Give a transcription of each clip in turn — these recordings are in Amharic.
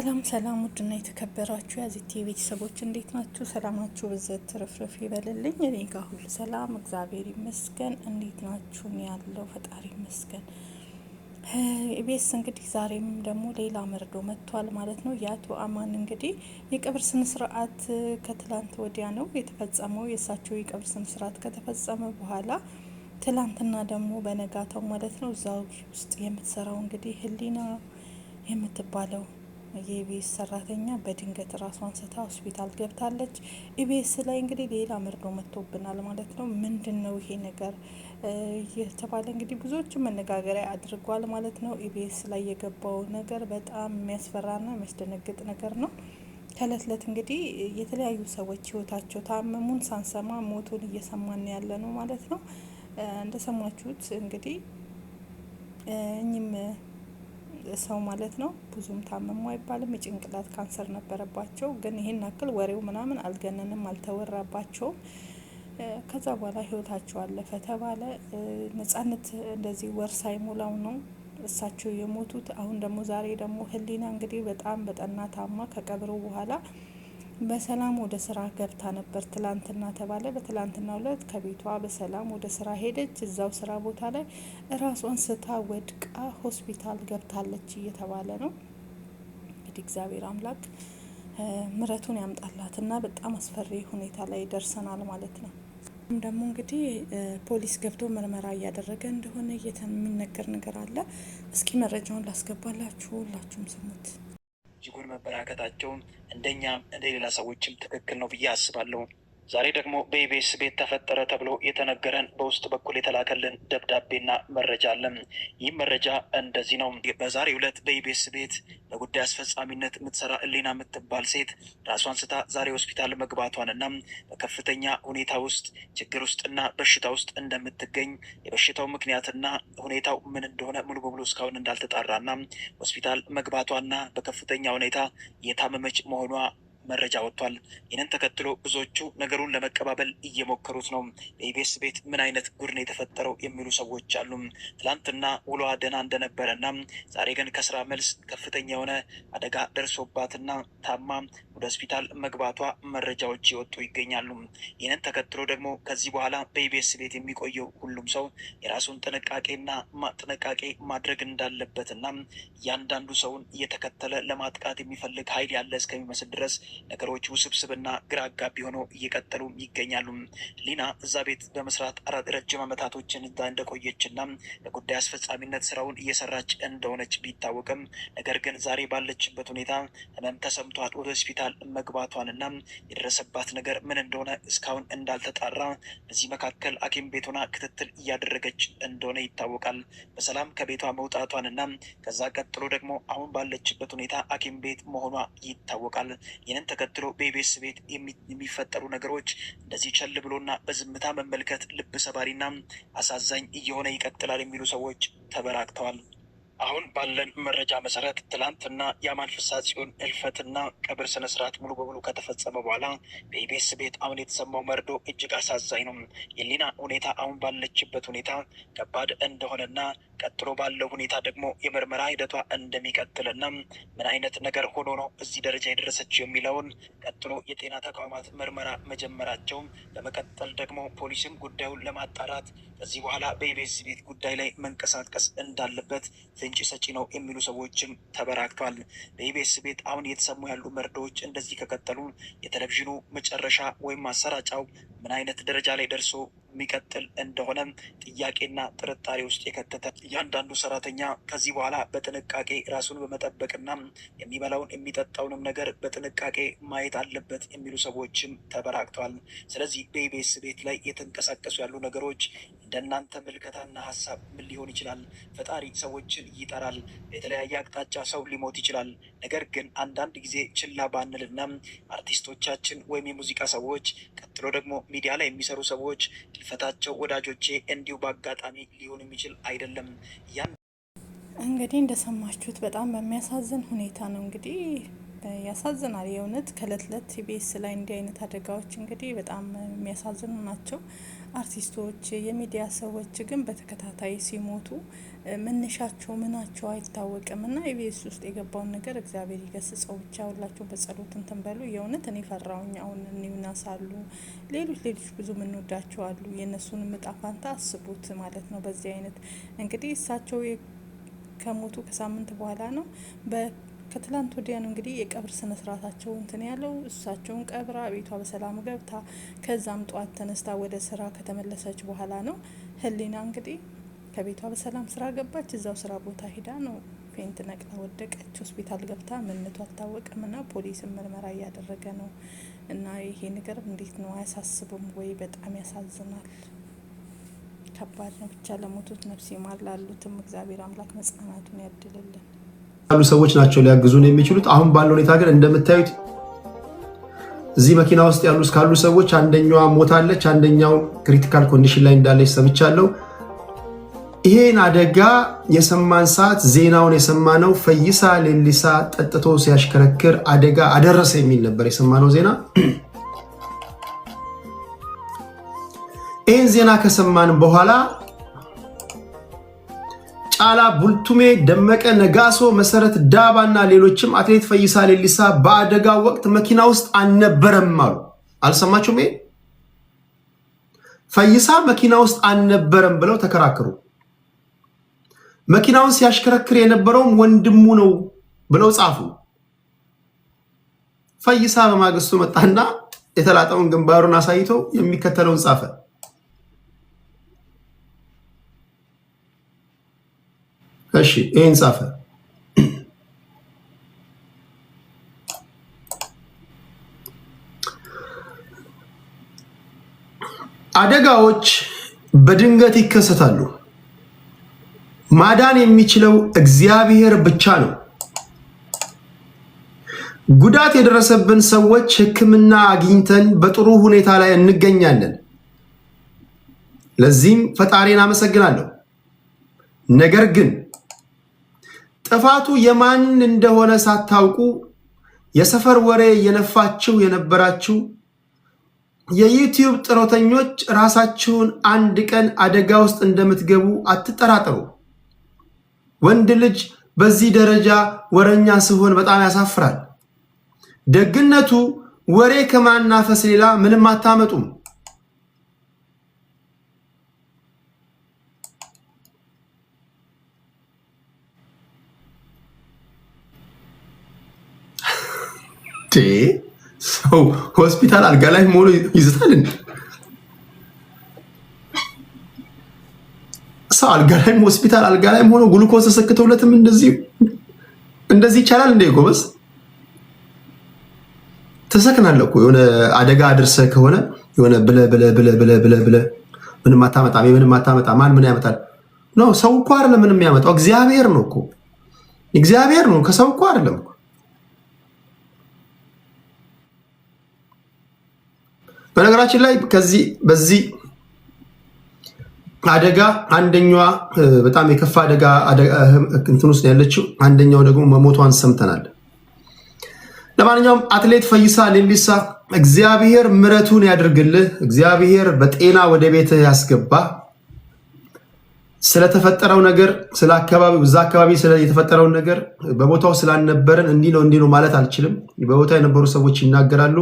ሰላም ሰላም፣ ውድና የተከበራችሁ የአዚቲ ቤተሰቦች እንዴት ናችሁ? ሰላማችሁ ብዘት ትርፍርፍ ይበልልኝ። እኔ ጋር ሁሉ ሰላም እግዚአብሔር ይመስገን። እንዴት ናችሁ? ያለው ፈጣሪ ይመስገን። ኢቢኤስ እንግዲህ ዛሬም ደግሞ ሌላ መርዶ መጥቷል ማለት ነው። የአቶ አማን እንግዲህ የቀብር ስነስርዓት ከትላንት ወዲያ ነው የተፈጸመው። የእሳቸው የቀብር ስነስርዓት ከተፈጸመ በኋላ ትላንትና ደግሞ በነጋታው ማለት ነው እዛው ውስጥ የምትሰራው እንግዲህ ህሊና የምትባለው የኢቢኤስ ሰራተኛ በድንገት ራሷን ስታ ሆስፒታል ገብታለች። ኢቢኤስ ላይ እንግዲህ ሌላ መርዶ መጥቶብናል ማለት ነው። ምንድን ነው ይሄ ነገር እየተባለ እንግዲህ ብዙዎቹ መነጋገሪያ አድርጓል ማለት ነው። ኢቢኤስ ላይ የገባው ነገር በጣም የሚያስፈራና የሚያስደነግጥ ነገር ነው። ከእለት እለት እንግዲህ የተለያዩ ሰዎች ህይወታቸው ታመሙን ሳንሰማ ሞቱን እየሰማን ያለ ነው ማለት ነው። እንደሰማችሁት እንግዲህ እኚህም ሰው ማለት ነው ብዙም ታመሙ አይባልም። የጭንቅላት ካንሰር ነበረባቸው፣ ግን ይሄን ያክል ወሬው ምናምን አልገነንም፣ አልተወራባቸውም። ከዛ በኋላ ህይወታቸው አለፈ ተባለ። ነጻነት እንደዚህ ወር ሳይሞላው ነው እሳቸው የሞቱት። አሁን ደግሞ ዛሬ ደግሞ ህሊና እንግዲህ በጣም በጠና ታማ ከቀብሩ በኋላ በሰላም ወደ ስራ ገብታ ነበር ትላንትና ተባለ። በትላንትና ዕለት ከቤቷ በሰላም ወደ ስራ ሄደች። እዛው ስራ ቦታ ላይ ራሷን ስታ ወድቃ ሆስፒታል ገብታለች እየተባለ ነው። እንግዲህ እግዚአብሔር አምላክ ምሕረቱን ያምጣላትና በጣም አስፈሪ ሁኔታ ላይ ደርሰናል ማለት ነው። ደግሞ እንግዲህ ፖሊስ ገብቶ ምርመራ እያደረገ እንደሆነ የሚነገር ነገር አለ። እስኪ መረጃውን ላስገባላችሁ፣ ሁላችሁም ስሙት። እጅጉን መበራከታቸውን እንደኛም እንደ ሌላ ሰዎችም ትክክል ነው ብዬ አስባለሁ። ዛሬ ደግሞ በኢቢኤስ ቤት ተፈጠረ ተብሎ የተነገረን በውስጥ በኩል የተላከልን ደብዳቤና መረጃ አለን። ይህ መረጃ እንደዚህ ነው። በዛሬው ዕለት በኢቢኤስ ቤት በጉዳይ አስፈጻሚነት የምትሰራ ህሊና የምትባል ሴት ራሷን ስታ ዛሬ ሆስፒታል መግባቷንና በከፍተኛ ሁኔታ ውስጥ ችግር ውስጥና በሽታ ውስጥ እንደምትገኝ የበሽታው ምክንያትና ሁኔታው ምን እንደሆነ ሙሉ በሙሉ እስካሁን እንዳልተጣራና ሆስፒታል መግባቷና በከፍተኛ ሁኔታ የታመመች መሆኗ መረጃ ወጥቷል። ይህንን ተከትሎ ብዙዎቹ ነገሩን ለመቀባበል እየሞከሩት ነው። በኢቢኤስ ቤት ምን አይነት ጉድ ነው የተፈጠረው የሚሉ ሰዎች አሉ። ትላንትና ውሏ ደህና እንደነበረና ዛሬ ግን ከስራ መልስ ከፍተኛ የሆነ አደጋ ደርሶባትና ታማ ወደ ሆስፒታል መግባቷ መረጃዎች ይወጡ ይገኛሉ። ይህንን ተከትሎ ደግሞ ከዚህ በኋላ በኢቢኤስ ቤት የሚቆየው ሁሉም ሰው የራሱን ጥንቃቄ ማድረግ እንዳለበትና እያንዳንዱ ሰውን እየተከተለ ለማጥቃት የሚፈልግ ኃይል ያለ እስከሚመስል ድረስ ነገሮች ውስብስብና ግራ አጋቢ ሆነው እየቀጠሉ ይገኛሉ። ሊና እዛ ቤት በመስራት ረጅም ዓመታቶችን እዛ እንደቆየችና በጉዳይ አስፈጻሚነት ስራውን እየሰራች እንደሆነች ቢታወቅም ነገር ግን ዛሬ ባለችበት ሁኔታ ህመም ተሰምቷት ወደ ሆስፒታል መግባቷንና የደረሰባት ነገር ምን እንደሆነ እስካሁን እንዳልተጣራ፣ በዚህ መካከል ሐኪም ቤት ሆና ክትትል እያደረገች እንደሆነ ይታወቃል። በሰላም ከቤቷ መውጣቷንና ከዛ ቀጥሎ ደግሞ አሁን ባለችበት ሁኔታ ሐኪም ቤት መሆኗ ይታወቃል። ይህንን ተከትሎ በኢቢኤስ ቤት የሚፈጠሩ ነገሮች እንደዚህ ቸል ብሎና በዝምታ መመልከት ልብ ሰባሪና አሳዛኝ እየሆነ ይቀጥላል የሚሉ ሰዎች ተበራክተዋል። አሁን ባለን መረጃ መሰረት ትላንትና የአማን ፍስሐ ጽዮን እልፈትና ቀብር ስነስርዓት ሙሉ በሙሉ ከተፈጸመ በኋላ በኢቢኤስ ቤት አሁን የተሰማው መርዶ እጅግ አሳዛኝ ነው። የሊና ሁኔታ አሁን ባለችበት ሁኔታ ከባድ እንደሆነና ቀጥሎ ባለው ሁኔታ ደግሞ የምርመራ ሂደቷ እንደሚቀጥልና ምን አይነት ነገር ሆኖ ነው እዚህ ደረጃ የደረሰችው የሚለውን ቀጥሎ የጤና ተቋማት ምርመራ መጀመራቸው፣ በመቀጠል ደግሞ ፖሊስም ጉዳዩን ለማጣራት ከዚህ በኋላ በኢቢኤስ ቤት ጉዳይ ላይ መንቀሳቀስ እንዳለበት ፍንጭ ሰጪ ነው የሚሉ ሰዎችም ተበራክተዋል። በኢቢኤስ ቤት አሁን እየተሰሙ ያሉ መርዶዎች እንደዚህ ከቀጠሉ የቴሌቪዥኑ መጨረሻ ወይም ማሰራጫው ምን አይነት ደረጃ ላይ ደርሶ የሚቀጥል እንደሆነ ጥያቄና ጥርጣሬ ውስጥ የከተተ እያንዳንዱ ሰራተኛ ከዚህ በኋላ በጥንቃቄ ራሱን በመጠበቅና የሚበላውን የሚጠጣውንም ነገር በጥንቃቄ ማየት አለበት የሚሉ ሰዎችም ተበራክተዋል። ስለዚህ በኢቢኤስ ቤት ላይ የተንቀሳቀሱ ያሉ ነገሮች እንደናንተ ምልከታና ሀሳብ ምን ሊሆን ይችላል? ፈጣሪ ሰዎችን ይጠራል። የተለያየ አቅጣጫ ሰው ሊሞት ይችላል። ነገር ግን አንዳንድ ጊዜ ችላ ባንልና አርቲስቶቻችን ወይም የሙዚቃ ሰዎች ቀጥሎ ደግሞ ሚዲያ ላይ የሚሰሩ ሰዎች ህልፈታቸው ወዳጆቼ እንዲሁ በአጋጣሚ ሊሆን የሚችል አይደለም። እንግዲህ እንደሰማችሁት በጣም በሚያሳዝን ሁኔታ ነው እንግዲህ ያሳዝናል። የእውነት ከእለት እለት ኢቢኤስ ላይ እንዲህ አይነት አደጋዎች እንግዲህ በጣም የሚያሳዝኑ ናቸው። አርቲስቶች፣ የሚዲያ ሰዎች ግን በተከታታይ ሲሞቱ መነሻቸው ምናቸው አይታወቅም እና ኢቢኤስ ውስጥ የገባውን ነገር እግዚአብሔር ይገስጸው ብቻ። ሁላችሁ በጸሎት እንትን በሉ። የእውነት እኔ ፈራውኝ። አሁን ኒውናስ አሉ፣ ሌሎች ብዙ ምንወዳቸው አሉ። የእነሱን እጣ ፋንታ አስቡት ማለት ነው። በዚህ አይነት እንግዲህ እሳቸው ከሞቱ ከሳምንት በኋላ ነው ከትላንት ወዲያ ነው እንግዲህ የቀብር ስነ ስርዓታቸው እንትን ያለው። እሳቸውን ቀብራ ቤቷ በሰላም ገብታ ከዛም ጠዋት ተነስታ ወደ ስራ ከተመለሰች በኋላ ነው ህሊና እንግዲህ ከቤቷ በሰላም ስራ ገባች። እዛው ስራ ቦታ ሄዳ ነው ፌንት ነቅላ ወደቀች። ሆስፒታል ገብታ ምንነቱ አልታወቀም እና ፖሊስም ምርመራ እያደረገ ነው። እና ይሄ ነገር እንዴት ነው? አያሳስብም ወይ? በጣም ያሳዝናል። ከባድ ነው። ብቻ ለሞቱት ነፍስ ይማር፣ ላሉትም እግዚአብሔር አምላክ መጽናናቱን ያድልልን። ያሉ ሰዎች ናቸው ሊያግዙን የሚችሉት። አሁን ባለው ሁኔታ ግን እንደምታዩት እዚህ መኪና ውስጥ ካሉ ሰዎች አንደኛዋ ሞታለች፣ አንደኛው ክሪቲካል ኮንዲሽን ላይ እንዳለች ሰምቻለሁ። ይሄን አደጋ የሰማን ሰዓት ዜናውን የሰማነው ፈይሳ ሌሊሳ ጠጥቶ ሲያሽከረክር አደጋ አደረሰ የሚል ነበር የሰማነው ዜና። ይህን ዜና ከሰማን በኋላ ጫላ ቡልቱሜ፣ ደመቀ ነጋሶ፣ መሰረት ዳባ እና ሌሎችም አትሌት ፈይሳ ሌሊሳ በአደጋ ወቅት መኪና ውስጥ አልነበረም አሉ። አልሰማችሁም? ፈይሳ መኪና ውስጥ አልነበረም ብለው ተከራከሩ። መኪናውን ሲያሽከረክር የነበረውም ወንድሙ ነው ብለው ጻፉ። ፈይሳ በማግስቱ መጣና የተላጠውን ግንባሩን አሳይቶ የሚከተለውን ጻፈ። እሺ ይሄን ጻፈ። አደጋዎች በድንገት ይከሰታሉ። ማዳን የሚችለው እግዚአብሔር ብቻ ነው። ጉዳት የደረሰብን ሰዎች ሕክምና አግኝተን በጥሩ ሁኔታ ላይ እንገኛለን። ለዚህም ፈጣሪን አመሰግናለሁ። ነገር ግን ጥፋቱ የማን እንደሆነ ሳታውቁ የሰፈር ወሬ የነፋችሁ የነበራችሁ የዩቲዩብ ጥረተኞች ራሳችሁን አንድ ቀን አደጋ ውስጥ እንደምትገቡ አትጠራጠሩ። ወንድ ልጅ በዚህ ደረጃ ወረኛ ሲሆን በጣም ያሳፍራል። ደግነቱ ወሬ ከማናፈስ ሌላ ምንም አታመጡም። ሰው ሆስፒታል አልጋ ላይ ሆኖ ይዝታል እንዴ? ሰው አልጋ ላይ ሆስፒታል አልጋ ላይ ሆኖ ግሉኮስ ተሰክተውለትም እንደዚህ ይቻላል እንዴ? ጎበዝ ተሰክናለህ እኮ የሆነ አደጋ አድርሰህ ከሆነ የሆነ ብለ ምንም አታመጣ ማን ምን ያመጣል? ነው ሰው እኮ አይደለም ምንም ያመጣው እግዚአብሔር ነው እኮ እግዚአብሔር ነው። ከሰው እኮ አይደለም። በነገራችን ላይ በዚህ አደጋ አንደኛዋ በጣም የከፋ አደጋ እንትን ውስጥ ያለችው፣ አንደኛው ደግሞ መሞቷን ሰምተናል። ለማንኛውም አትሌት ፈይሳ ሌሊሳ እግዚአብሔር ምሕረቱን ያድርግልህ። እግዚአብሔር በጤና ወደ ቤትህ ያስገባ። ስለተፈጠረው ነገር ስለ አካባቢው እዛ አካባቢ የተፈጠረውን ነገር በቦታው ስላልነበረን እንዲህ ነው ማለት አልችልም። በቦታው የነበሩ ሰዎች ይናገራሉ።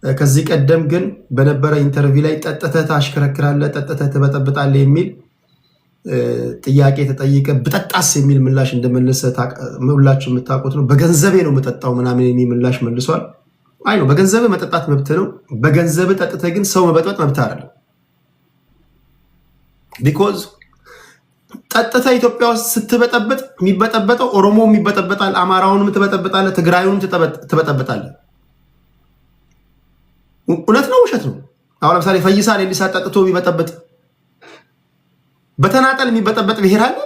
ከዚህ ቀደም ግን በነበረ ኢንተርቪው ላይ ጠጥተህ ታሽከረክራለህ፣ ጠጥተህ ትበጠብጣለህ የሚል ጥያቄ ተጠይቀ ብጠጣስ የሚል ምላሽ እንደመለሰ ሁላችሁ የምታውቁት ነው። በገንዘቤ ነው የምጠጣው ምናምን የሚል ምላሽ መልሷል። አይ ነው በገንዘብ መጠጣት መብት ነው። በገንዘብ ጠጥተህ ግን ሰው መበጥበጥ መብት አይደለም። ቢኮዝ ጠጥተህ ኢትዮጵያ ውስጥ ስትበጠብጥ የሚበጠበጠው ኦሮሞውም ይበጠበጣል፣ አማራውንም ትበጠብጣለህ፣ ትግራዩንም ትበጠብጣለህ። እውነት ነው ውሸት ነው? አሁን ለምሳሌ ፈይሳ ሌሊሳ ጠጥቶ ቢበጠበጥ በተናጠል የሚበጠበጥ ብሔር አለ?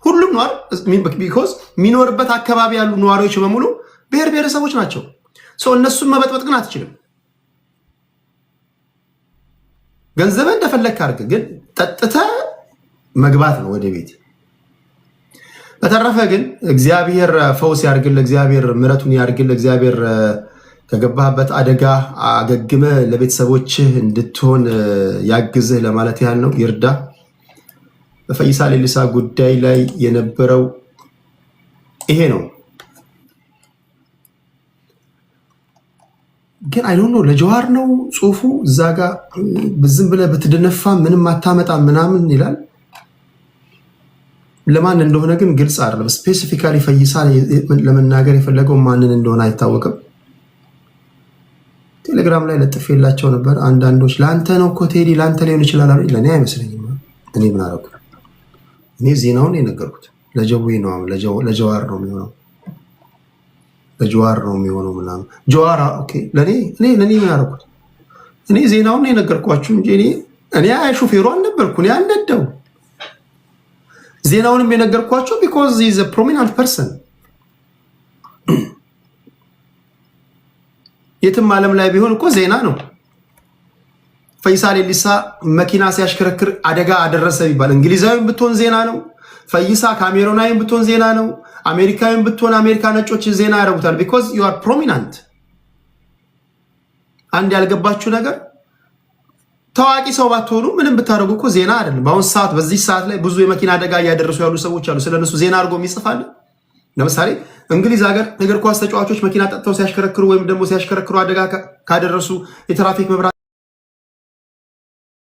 ሁሉም ነው አይደል? ቢኮዝ የሚኖርበት አካባቢ ያሉ ነዋሪዎች በሙሉ ብሔር ብሔረሰቦች ናቸው። ሰው እነሱን መበጥበጥ ግን አትችልም። ገንዘብህ እንደፈለግህ አድርግ፣ ግን ጠጥተህ መግባት ነው ወደ ቤት። በተረፈ ግን እግዚአብሔር ፈውስ ያርግልህ፣ እግዚአብሔር ምሕረቱን ያርግልህ፣ እግዚአብሔር ከገባህበት አደጋ አገግመ ለቤተሰቦችህ እንድትሆን ያግዝህ ለማለት ያህል ነው። ይርዳ። በፈይሳ ሌሊሳ ጉዳይ ላይ የነበረው ይሄ ነው። ግን አይ ዶንት ኖ ለጀዋር ነው ጽሁፉ እዛ ጋር ዝም ብለህ ብትደነፋ ምንም አታመጣ ምናምን ይላል። ለማን እንደሆነ ግን ግልጽ አይደለም። ስፔሲፊካሊ ፈይሳ ለመናገር የፈለገው ማንን እንደሆነ አይታወቅም። ቴሌግራም ላይ ለጥፌላቸው ነበር። አንዳንዶች ለአንተ ነው እኮ ቴዲ ለአንተ ሊሆን ይችላል አሉ። ለእኔ አይመስለኝም። እኔ ምን አደረኩ? እኔ ዜናውን የነገርኩት ለጀዊ ነው፣ ለጀዋር ነው የሚሆነው፣ ለጀዋር ነው የሚሆነው ምናምን ጀዋር ኦኬ። ለእኔ ምን አደረኩት? እኔ ዜናውን የነገርኳችሁ እንጂ እኔ ሹፌሩ አልነበርኩ። እኔ አልነዳው። ዜናውንም የነገርኳቸው ቢኮዝ ኢዝ አ ፕሮሚናንት ፐርሰን። የትም ዓለም ላይ ቢሆን እኮ ዜና ነው። ፈይሳ ሌሊሳ መኪና ሲያሽከረክር አደጋ አደረሰ ቢባል እንግሊዛዊም ብትሆን ዜና ነው። ፈይሳ ካሜሮናዊም ብትሆን ዜና ነው። አሜሪካዊም ብትሆን አሜሪካ ነጮች ዜና ያደርጉታል። ቢኮዝ ዩ አር ፕሮሚናንት። አንድ ያልገባችሁ ነገር ታዋቂ ሰው ባትሆኑ ምንም ብታደርጉ እኮ ዜና አይደለም። በአሁን ሰዓት በዚህ ሰዓት ላይ ብዙ የመኪና አደጋ እያደረሱ ያሉ ሰዎች አሉ። ስለነሱ ዜና አድርጎ የሚጽፋል። ለምሳሌ እንግሊዝ ሀገር እግር ኳስ ተጫዋቾች መኪና ጠጥተው ሲያሽከረክሩ ወይም ደግሞ ሲያሽከረክሩ አደጋ ካደረሱ የትራፊክ መብራት